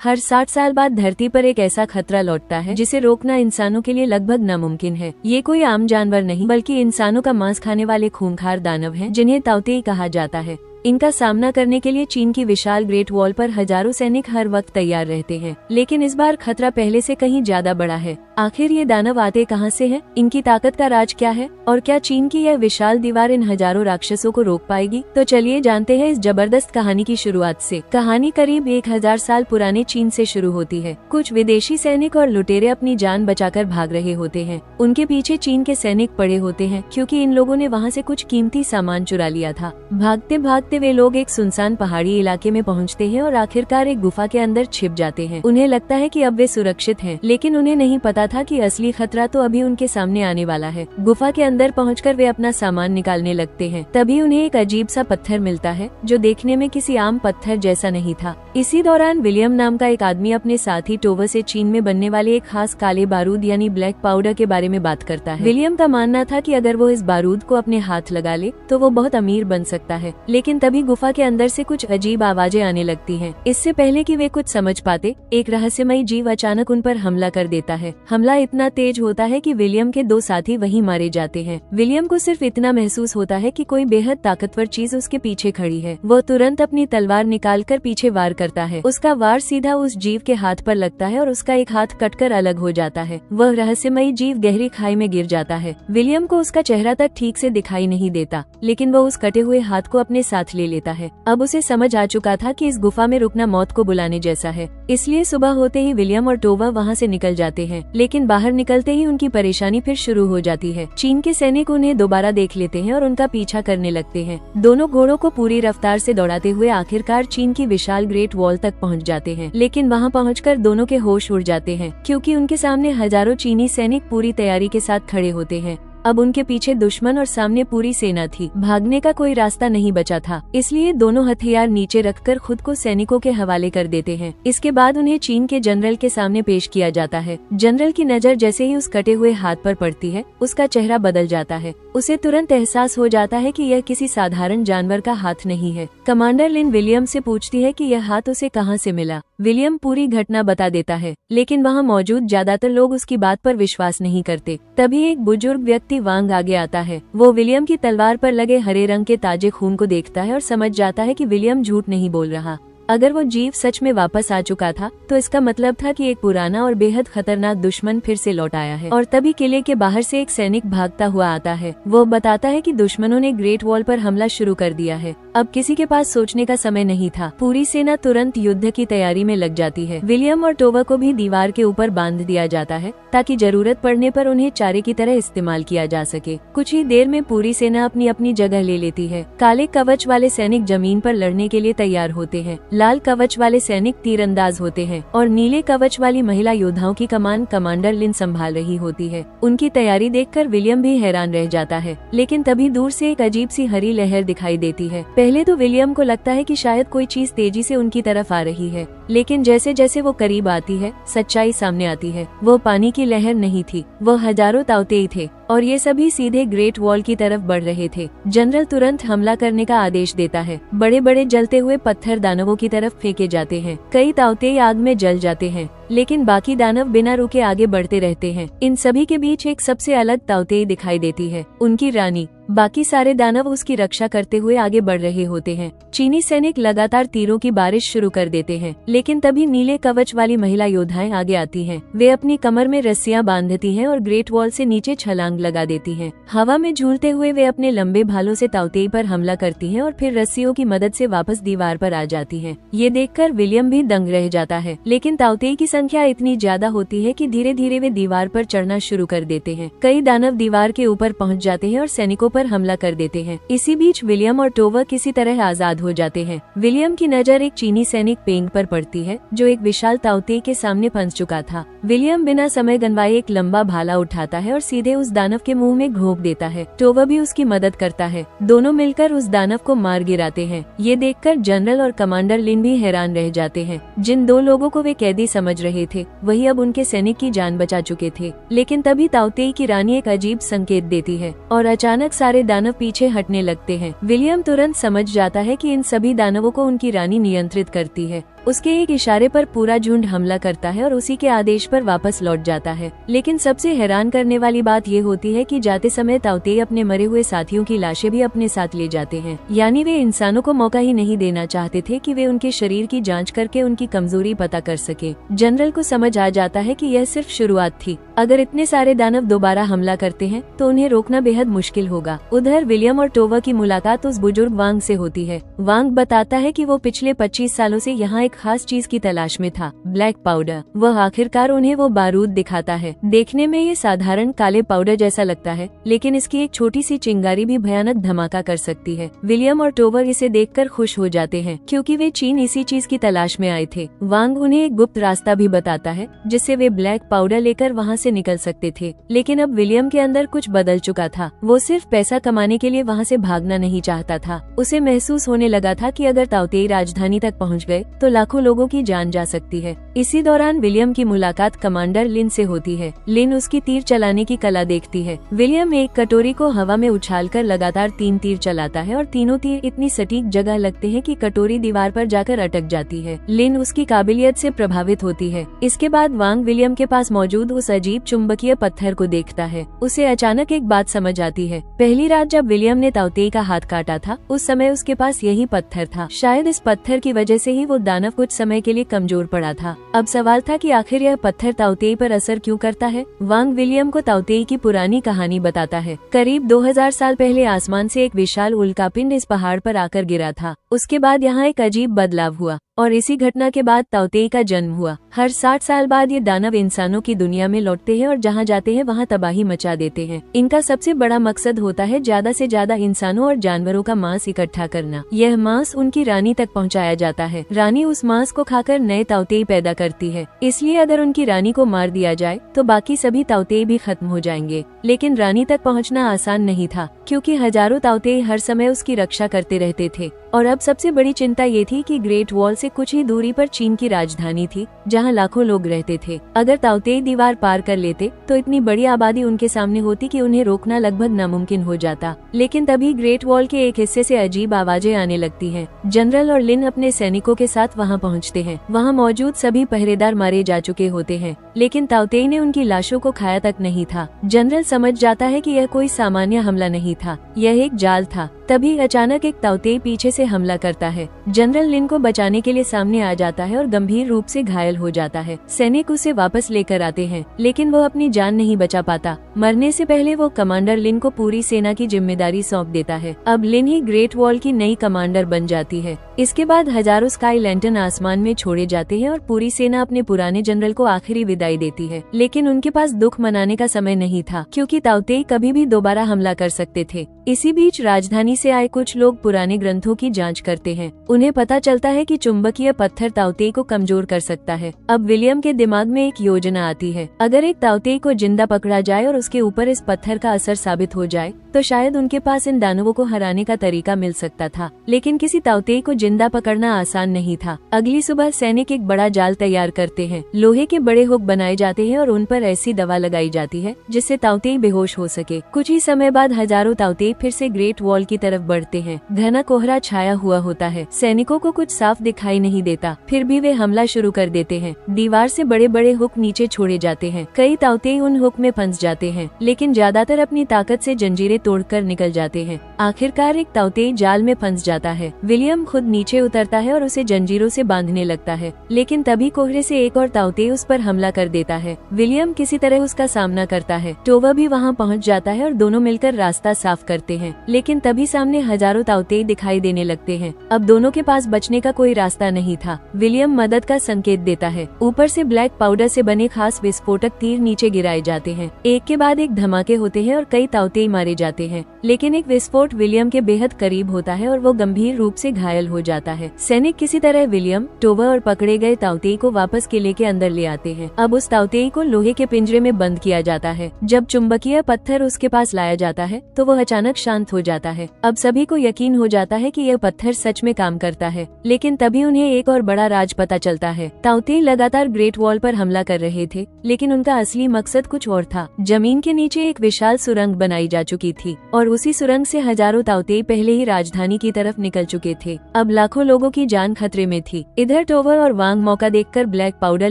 हर 60 साल बाद धरती पर एक ऐसा खतरा लौटता है जिसे रोकना इंसानों के लिए लगभग नामुमकिन है। ये कोई आम जानवर नहीं बल्कि इंसानों का मांस खाने वाले खूंखार दानव हैं, जिन्हें ताओतेई कहा जाता है। इनका सामना करने के लिए चीन की विशाल ग्रेट वॉल पर हजारों सैनिक हर वक्त तैयार रहते हैं, लेकिन इस बार खतरा पहले से कहीं ज्यादा बड़ा है। आखिर ये दानव आते कहां से हैं? इनकी ताकत का राज क्या है और क्या चीन की यह विशाल दीवार इन हजारों राक्षसों को रोक पाएगी? तो चलिए जानते हैं इस जबरदस्त कहानी की शुरुआत से। कहानी करीब 1000 साल पुराने चीन से शुरू होती है। कुछ विदेशी सैनिक और लुटेरे अपनी जान बचाकर भाग रहे होते हैं। उनके पीछे चीन के सैनिक पड़े होते हैं, क्योंकि इन लोगों ने वहाँ से कुछ कीमती सामान चुरा लिया था। भागते भागते वे लोग एक सुनसान पहाड़ी इलाके में पहुंचते हैं और आखिरकार एक गुफा के अंदर छिप जाते हैं। उन्हें लगता है कि अब वे सुरक्षित हैं, लेकिन उन्हें नहीं पता था कि असली खतरा तो अभी उनके सामने आने वाला है। गुफा के अंदर पहुंचकर वे अपना सामान निकालने लगते हैं। तभी उन्हें एक अजीब सा पत्थर मिलता है, जो देखने में किसी आम पत्थर जैसा नहीं था। इसी दौरान विलियम नाम का एक आदमी अपने साथी टोवर से चीन में बनने वाले एक खास काले बारूद यानी ब्लैक पाउडर के बारे में बात करता है। विलियम का मानना था कि अगर वो इस बारूद को अपने हाथ लगा ले तो वो बहुत अमीर बन सकता है, लेकिन तभी गुफा के अंदर से कुछ अजीब आवाजें आने लगती हैं। इससे पहले कि वे कुछ समझ पाते, एक रहस्यमयी जीव अचानक उन पर हमला कर देता है। हमला इतना तेज होता है कि विलियम के 2 साथी वहीं मारे जाते हैं। विलियम को सिर्फ इतना महसूस होता है कि कोई बेहद ताकतवर चीज उसके पीछे खड़ी है। वो तुरंत अपनी तलवार निकालकर पीछे वार करता है। उसका वार सीधा उस जीव के हाथ पर लगता है और उसका एक हाथ कटकर अलग हो जाता है। वह रहस्यमयी जीव गहरी खाई में गिर जाता है। विलियम को उसका चेहरा तक ठीक से दिखाई नहीं देता, लेकिन वह उस कटे हुए हाथ को अपने साथ ले लेता है। अब उसे समझ आ चुका था कि इस गुफा में रुकना मौत को बुलाने जैसा है। इसलिए सुबह होते ही विलियम और टोवा वहाँ से निकल जाते हैं, लेकिन बाहर निकलते ही उनकी परेशानी फिर शुरू हो जाती है। चीन के सैनिक उन्हें दोबारा देख लेते हैं और उनका पीछा करने लगते हैं। दोनों घोड़ों को पूरी रफ्तार से दौड़ाते हुए आखिरकार चीन की विशाल ग्रेट वॉल तक पहुँच जाते हैं, लेकिन वहाँ पहुँचकर दोनों के होश उड़ जाते हैं, क्योंकि उनके सामने हजारों चीनी सैनिक पूरी तैयारी के साथ खड़े होते हैं। अब उनके पीछे दुश्मन और सामने पूरी सेना थी। भागने का कोई रास्ता नहीं बचा था, इसलिए दोनों हथियार नीचे रखकर खुद को सैनिकों के हवाले कर देते हैं। इसके बाद उन्हें चीन के जनरल के सामने पेश किया जाता है। जनरल की नजर जैसे ही उस कटे हुए हाथ पर पड़ती है, उसका चेहरा बदल जाता है। उसे तुरंत एहसास हो जाता है कि यह किसी साधारण जानवर का हाथ नहीं है। कमांडर लिन विलियम से पूछती है कि यह हाथ उसे कहाँ से मिला। विलियम पूरी घटना बता देता है, लेकिन वहाँ मौजूद ज्यादातर लोग उसकी बात पर विश्वास नहीं करते। तभी एक बुजुर्ग व्यक्ति वांग आगे आता है। वो विलियम की तलवार पर लगे हरे रंग के ताजे खून को देखता है और समझ जाता है कि विलियम झूठ नहीं बोल रहा। अगर वो जीव सच में वापस आ चुका था, तो इसका मतलब था कि एक पुराना और बेहद खतरनाक दुश्मन फिर से लौट आया है। और तभी किले के बाहर से एक सैनिक भागता हुआ आता है। वो बताता है कि दुश्मनों ने ग्रेट वॉल पर हमला शुरू कर दिया है। अब किसी के पास सोचने का समय नहीं था। पूरी सेना तुरंत युद्ध की तैयारी में लग जाती है। विलियम और टोवा को भी दीवार के ऊपर बांध दिया जाता है, ताकि जरूरत पड़ने पर उन्हें चारे की तरह इस्तेमाल किया जा सके। कुछ ही देर में पूरी सेना अपनी अपनी जगह ले लेती है। काले कवच वाले सैनिक जमीन पर लड़ने के लिए तैयार होते हैं। लाल कवच वाले सैनिक तीरंदाज होते हैं और नीले कवच वाली महिला योद्धाओं की कमान कमांडर लिन संभाल रही होती है। उनकी तैयारी देखकर विलियम भी हैरान रह जाता है, लेकिन तभी दूर से एक अजीब सी हरी लहर दिखाई देती है। पहले तो विलियम को लगता है कि शायद कोई चीज तेजी से उनकी तरफ आ रही है, लेकिन जैसे जैसे वो करीब आती है, सच्चाई सामने आती है। वो पानी की लहर नहीं थी, वो हजारों ताओतेई थे और ये सभी सीधे ग्रेट वॉल की तरफ बढ़ रहे थे। जनरल तुरंत हमला करने का आदेश देता है। बड़े बड़े जलते हुए पत्थर दानवों की तरफ फेंके जाते हैं। कई ताओतेई आग में जल जाते हैं, लेकिन बाकी दानव बिना रुके आगे बढ़ते रहते हैं। इन सभी के बीच एक सबसे अलग ताओतेई दिखाई देती है, उनकी रानी। बाकी सारे दानव उसकी रक्षा करते हुए आगे बढ़ रहे होते हैं। चीनी सैनिक लगातार तीरों की बारिश शुरू कर देते हैं, लेकिन तभी नीले कवच वाली महिला योद्धाएं आगे आती हैं। वे अपनी कमर में रस्सियां बांधती हैं और ग्रेट वॉल से नीचे छलांग लगा देती हैं। हवा में झूलते हुए वे अपने लंबे भालों से ताओतेई पर हमला करती हैं और फिर रस्सियों की मदद से वापस दीवार पर आ जाती हैं। ये देखकर विलियम भी दंग रह जाता है, लेकिन ताओतेई की संख्या इतनी ज्यादा होती है कि धीरे धीरे वे दीवार पर चढ़ना शुरू कर देते हैं। कई दानव दीवार के ऊपर पहुंच जाते हैं और सैनिकों पर हमला कर देते हैं। इसी बीच विलियम और टोवा किसी तरह आजाद हो जाते हैं। विलियम की नजर एक चीनी सैनिक पेंग पर पड़ती है, जो एक विशाल ताओतेई के सामने फंस चुका था। विलियम बिना समय गंवाए एक लंबा भाला उठाता है और सीधे उस दानव के मुंह में घोंप देता है। टोवा भी उसकी मदद करता है। दोनों मिलकर उस दानव को मार गिराते हैं। ये देखकर जनरल और कमांडर लिन भी हैरान रह जाते हैं। जिन 2 लोगों को वे कैदी समझ रहे थे, वही अब उनके सैनिक की जान बचा चुके थे। लेकिन तभी ताओतेई की रानी एक अजीब संकेत देती है और अचानक सारे दानव पीछे हटने लगते हैं। विलियम तुरंत समझ जाता है कि इन सभी दानवों को उनकी रानी नियंत्रित करती है। उसके एक इशारे पर पूरा झुंड हमला करता है और उसी के आदेश पर वापस लौट जाता है। लेकिन सबसे हैरान करने वाली बात ये होती है कि जाते समय ताओतेई अपने मरे हुए साथियों की लाशें भी अपने साथ ले जाते हैं। यानी वे इंसानों को मौका ही नहीं देना चाहते थे कि वे उनके शरीर की जांच करके उनकी कमजोरी पता कर सके। जनरल को समझ आ जाता है कि यह सिर्फ शुरुआत थी। अगर इतने सारे दानव दोबारा हमला करते हैं तो उन्हें रोकना बेहद मुश्किल होगा। उधर विलियम और टोवा की मुलाकात उस बुजुर्ग वांग से होती है। वांग बताता है कि वो पिछले 25 सालों से यहाँ एक खास चीज की तलाश में था, ब्लैक पाउडर। वह आखिरकार उन्हें वो बारूद दिखाता है। देखने में ये साधारण काले पाउडर जैसा लगता है, लेकिन इसकी एक छोटी सी चिंगारी भी भयानक धमाका कर सकती है। विलियम और टोवर इसे देखकर खुश हो जाते हैं क्योंकि वे चीन इसी चीज की तलाश में आए थे। वांग उन्हें एक गुप्त रास्ता भी बताता है जिससे वे ब्लैक पाउडर लेकर वहाँ से निकल सकते थे। लेकिन अब विलियम के अंदर कुछ बदल चुका था। वो सिर्फ पैसा कमाने के लिए वहाँ से भागना नहीं चाहता था। उसे महसूस होने लगा था कि अगर ताओतेई राजधानी तक पहुँच गए तो लाखों लोगों की जान जा सकती है। इसी दौरान विलियम की मुलाकात कमांडर लिन से होती है। लिन उसकी तीर चलाने की कला देखती है। विलियम एक कटोरी को हवा में उछालकर लगातार 3 तीर चलाता है और तीनों तीर इतनी सटीक जगह लगते हैं कि कटोरी दीवार पर जाकर अटक जाती है। लिन उसकी काबिलियत से प्रभावित होती है। इसके बाद वांग विलियम के पास मौजूद उस अजीब चुंबकीय पत्थर को देखता है। उसे अचानक एक बात समझ आती है। पहली रात जब विलियम ने ताओतेई का हाथ काटा था, उस समय उसके पास यही पत्थर था। शायद इस पत्थर की वजह से ही वो दानव कुछ समय के लिए कमजोर पड़ा था। अब सवाल था कि आखिर यह पत्थर ताओतेई पर असर क्यों करता है। वांग विलियम को ताओतेई की पुरानी कहानी बताता है। करीब 2000 साल पहले आसमान से एक विशाल उल्कापिंड इस पहाड़ पर आकर गिरा था। उसके बाद यहाँ एक अजीब बदलाव हुआ और इसी घटना के बाद ताओतेई का जन्म हुआ। हर 60 साल बाद ये दानव इंसानों की दुनिया में लौटते हैं और जहाँ जाते हैं वहाँ तबाही मचा देते हैं। इनका सबसे बड़ा मकसद होता है ज्यादा से ज्यादा इंसानों और जानवरों का मांस इकट्ठा करना। यह मांस उनकी रानी तक पहुँचाया जाता है। रानी उस मांस को खाकर नए ताओतेई पैदा करती है। इसलिए अगर उनकी रानी को मार दिया जाए तो बाकी सभी ताओतेई भी खत्म हो जाएंगे। लेकिन रानी तक पहुँचना आसान नहीं था क्योंकि हजारों ताओतेई हर समय उसकी रक्षा करते रहते थे। और अब सबसे बड़ी चिंता ये थी कि ग्रेट वॉल से कुछ ही दूरी पर चीन की राजधानी थी जहां लाखों लोग रहते थे। अगर ताओतेई दीवार पार कर लेते तो इतनी बड़ी आबादी उनके सामने होती कि उन्हें रोकना लगभग नामुमकिन हो जाता। लेकिन तभी ग्रेट वॉल के एक हिस्से से अजीब आवाजें आने लगती हैं। जनरल और लिन अपने सैनिकों के साथ वहां पहुंचते हैं। वहां मौजूद सभी पहरेदार मारे जा चुके होते हैं, लेकिन ताओतेई ने उनकी लाशों को खाया तक नहीं था। जनरल समझ जाता है कि यह कोई सामान्य हमला नहीं था, यह एक जाल था। तभी अचानक एक ताओतेई पीछे से हमला करता है। जनरल लिन को बचाने के लिए सामने आ जाता है और गंभीर रूप से घायल हो जाता है। सैनिक उसे वापस लेकर आते हैं, लेकिन वो अपनी जान नहीं बचा पाता। मरने से पहले वो कमांडर लिन को पूरी सेना की जिम्मेदारी सौंप देता है। अब लिन ही ग्रेट वॉल की नई कमांडर बन जाती है। इसके बाद हजारों स्काई लैंटर्न आसमान में छोड़े जाते हैं और पूरी सेना अपने पुराने जनरल को आखिरी विदाई देती है। लेकिन उनके पास दुख मनाने का समय नहीं था क्योंकि ताओतेई कभी भी दोबारा हमला कर सकते थे। इसी बीच राजधानी से आए कुछ लोग पुराने ग्रंथों की जांच करते हैं। उन्हें पता चलता है कि चुंबकीय पत्थर ताओतेई को कमजोर कर सकता है। अब विलियम के दिमाग में एक योजना आती है। अगर एक ताओतेई को जिंदा पकड़ा जाए और उसके ऊपर इस पत्थर का असर साबित हो जाए तो शायद उनके पास इन दानवों को हराने का तरीका मिल सकता था। लेकिन किसी ताओतेई को जिंदा पकड़ना आसान नहीं था। अगली सुबह सैनिक एक बड़ा जाल तैयार करते हैं। लोहे के बड़े हुक बनाए जाते हैं और उन पर ऐसी दवा लगाई जाती है जिससे ताओतेई बेहोश हो सके। कुछ ही समय बाद हजारों ताओतेई फिर से ग्रेट वॉल की तरफ बढ़ते हैं। घना कोहरा छाया हुआ होता है। सैनिकों को कुछ साफ दिखाई नहीं देता, फिर भी वे हमला शुरू कर देते हैं। दीवार से बड़े बड़े हुक नीचे छोड़े जाते हैं। कई ताओतेई उन हुक में फंस जाते हैं, लेकिन ज्यादातर अपनी ताकत से जंजीरें तोड़कर निकल जाते हैं। आखिरकार एक ताओतेई जाल में फंस जाता है। विलियम खुद नीचे उतरता है और उसे जंजीरों से बांधने लगता है, लेकिन तभी कोहरे से एक और ताओतेई उस पर हमला कर देता है। विलियम किसी तरह उसका सामना करता है। टोवा भी वहाँ पहुँच जाता है और दोनों मिलकर रास्ता साफ करते हैं। लेकिन तभी सामने हजारों ताओतेई दिखाई देने लगते हैं। अब दोनों के पास बचने का कोई रास्ता नहीं था। विलियम मदद का संकेत देता है। ऊपर से ब्लैक पाउडर से बने खास विस्फोटक तीर नीचे गिराए जाते हैं। एक के बाद एक धमाके होते हैं और कई ताओतेई मारे जाते हैं। लेकिन एक विस्फोट विलियम के बेहद करीब होता है और वो गंभीर रूप से घायल हो जाता है। सैनिक किसी तरह विलियम, टोवा और पकड़े गए ताओतेई को वापस किले के अंदर ले आते हैं। अब उस ताओतेई को लोहे के पिंजरे में बंद किया जाता है। जब चुंबकीय पत्थर उसके पास लाया जाता है तो वो अचानक शांत हो जाता है। अब सभी को यकीन हो जाता है कि यह पत्थर सच में काम करता है। लेकिन तभी उन्हें एक और बड़ा राज पता चलता है। ताओतेई लगातार ग्रेट वॉल पर हमला कर रहे थे, लेकिन उनका असली मकसद कुछ और था। जमीन के नीचे एक विशाल सुरंग बनाई जा चुकी थी और उसी सुरंग से हजारों ताउतेई पहले ही राजधानी की तरफ निकल चुके थे। अब लाखों लोगों की जान खतरे में थी। इधर टोवर और वांग मौका देखकर ब्लैक पाउडर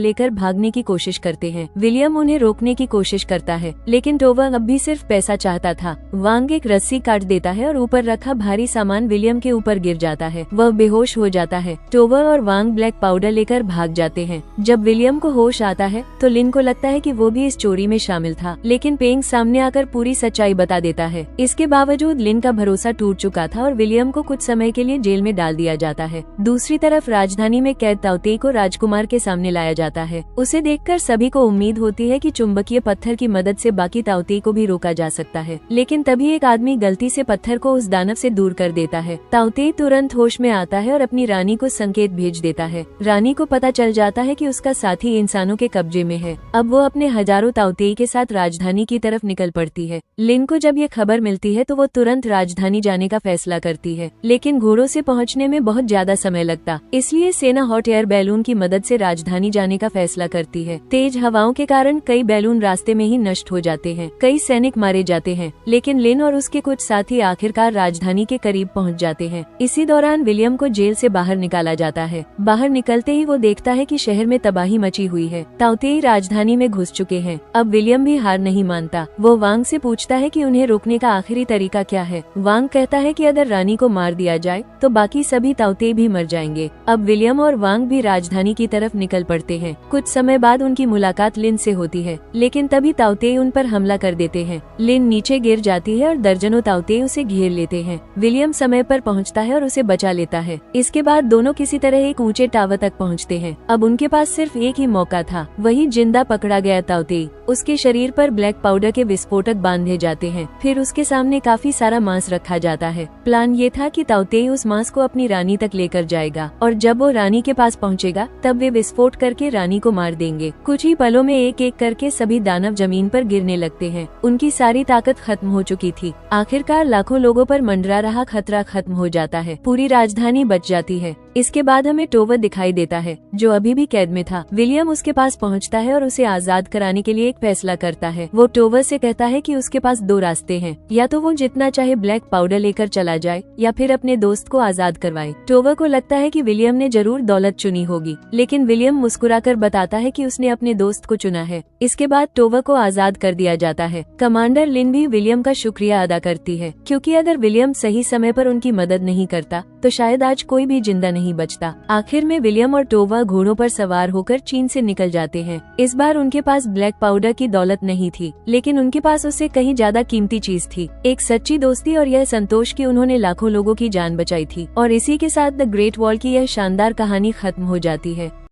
लेकर भागने की कोशिश करते हैं। विलियम उन्हें रोकने की कोशिश करता है, लेकिन टोवर अब भी सिर्फ पैसा चाहता था। वांग एक रस्सी काट देता है और ऊपर रखा भारी सामान विलियम के ऊपर गिर जाता है। वह बेहोश हो जाता है। टोवर और वांग ब्लैक पाउडर लेकर भाग जाते हैं। जब विलियम को होश आता है तो लिन को लगता है कि वो भी इस चोरी में शामिल था, लेकिन पेंग सामने आकर पूरी सच्चाई बता देता है। इसके बावजूद लिन का भरोसा टूट चुका था और विलियम को कुछ समय के लिए जेल में डाल दिया जाता है। दूसरी तरफ राजधानी में कैद ताउतेई को राजकुमार के सामने लाया जाता है। उसे देखकर सभी को उम्मीद होती है कि चुंबकीय पत्थर की मदद से बाकी ताउतेई को भी रोका जा सकता है, लेकिन तभी एक आदमी गलती से पत्थर को उस दानव से दूर कर देता है। ताउतेई तुरंत होश में आता है और अपनी रानी को संकेत भेज देता है। रानी को पता चल जाता है कि उसका साथी इंसानों के कब्जे में है। अब वो अपने हजारों ताउतेई के साथ राजधानी की तरफ निकल पड़ती है। लिन को जब ये खबर मिलती है तो वो तुरंत राजधानी जाने का फैसला करती है, लेकिन घोड़ों से पहुंचने में बहुत ज्यादा समय लगता, इसलिए सेना हॉट एयर बैलून की मदद से राजधानी जाने का फैसला करती है। तेज हवाओं के कारण कई बैलून रास्ते में ही नष्ट हो जाते हैं। कई सैनिक मारे जाते हैं, लेकिन लिन और उसके कुछ साथी आखिरकार राजधानी के करीब पहुंच जाते हैं। इसी दौरान विलियम को जेल से बाहर निकाला जाता है। बाहर निकलते ही वो देखता है कि शहर में तबाही मची हुई है। ताउतेई राजधानी में घुस चुके हैं। अब विलियम भी हार नहीं मानता। वो वांग से पूछता है कि उन्हें रोकने का आखिरी तरीका क्या है। वांग कहता है कि अगर रानी को मार दिया जाए तो बाकी सभी ताउतेई भी मर जाएंगे। अब विलियम और वांग भी राजधानी की तरफ निकल पड़ते हैं। कुछ समय बाद उनकी मुलाकात लिन से होती है, लेकिन तभी ताउतेई उन पर हमला कर देते हैं। लिन नीचे गिर जाती है और दर्जनों ताउतेई उसे घेर लेते हैं। विलियम समय पर पहुंचता है और उसे बचा लेता है। इसके बाद दोनों किसी तरह एक ऊंचे टावर तक पहुंचते हैं। अब उनके पास सिर्फ एक ही मौका था, वही जिंदा पकड़ा गया ताउतेई। उसके शरीर पर ब्लैक पाउडर के विस्फोटक बांधे जाते हैं। फिर उसके सामने काफी सारा मांस रखा जाता है। प्लान ये था कि ताउतेई उस मांस को अपनी रानी तक लेकर जाएगा और जब वो रानी के पास पहुंचेगा तब वे विस्फोट करके रानी को मार देंगे। कुछ ही पलों में एक एक करके सभी दानव जमीन पर गिरने लगते हैं। उनकी सारी ताकत खत्म हो चुकी थी। आखिरकार लाखों लोगों पर मंडरा रहा खतरा खत्म हो जाता है। पूरी राजधानी बच जाती है। इसके बाद हमें टोवर दिखाई देता है, जो अभी भी कैद में था। विलियम उसके पास पहुंचता है और उसे आजाद कराने के लिए एक फैसला करता है। वो टोवर से कहता है कि उसके पास दो रास्ते हैं, या तो वो जितना चाहे ब्लैक पाउडर लेकर चला जाए या फिर अपने दोस्त को आजाद करवाए। टोवर को लगता है कि विलियम ने जरूर दौलत चुनी होगी, लेकिन विलियम मुस्कुराकर बताता है कि उसने अपने दोस्त को चुना है। इसके बाद टोवर को आजाद कर दिया जाता है। कमांडर लिन भी विलियम का शुक्रिया अदा करती है, क्योंकि अगर विलियम सही समय पर उनकी मदद नहीं करता तो शायद आज कोई भी जिंदा नहीं बचता। आखिर में विलियम और टोवा घोड़ों पर सवार होकर चीन से निकल जाते हैं। इस बार उनके पास ब्लैक पाउडर की दौलत नहीं थी, लेकिन उनके पास उससे कहीं ज्यादा कीमती चीज थी, एक सच्ची दोस्ती और यह संतोष कि उन्होंने लाखों लोगों की जान बचाई थी। और इसी के साथ द ग्रेट वॉल की यह शानदार कहानी खत्म हो जाती है।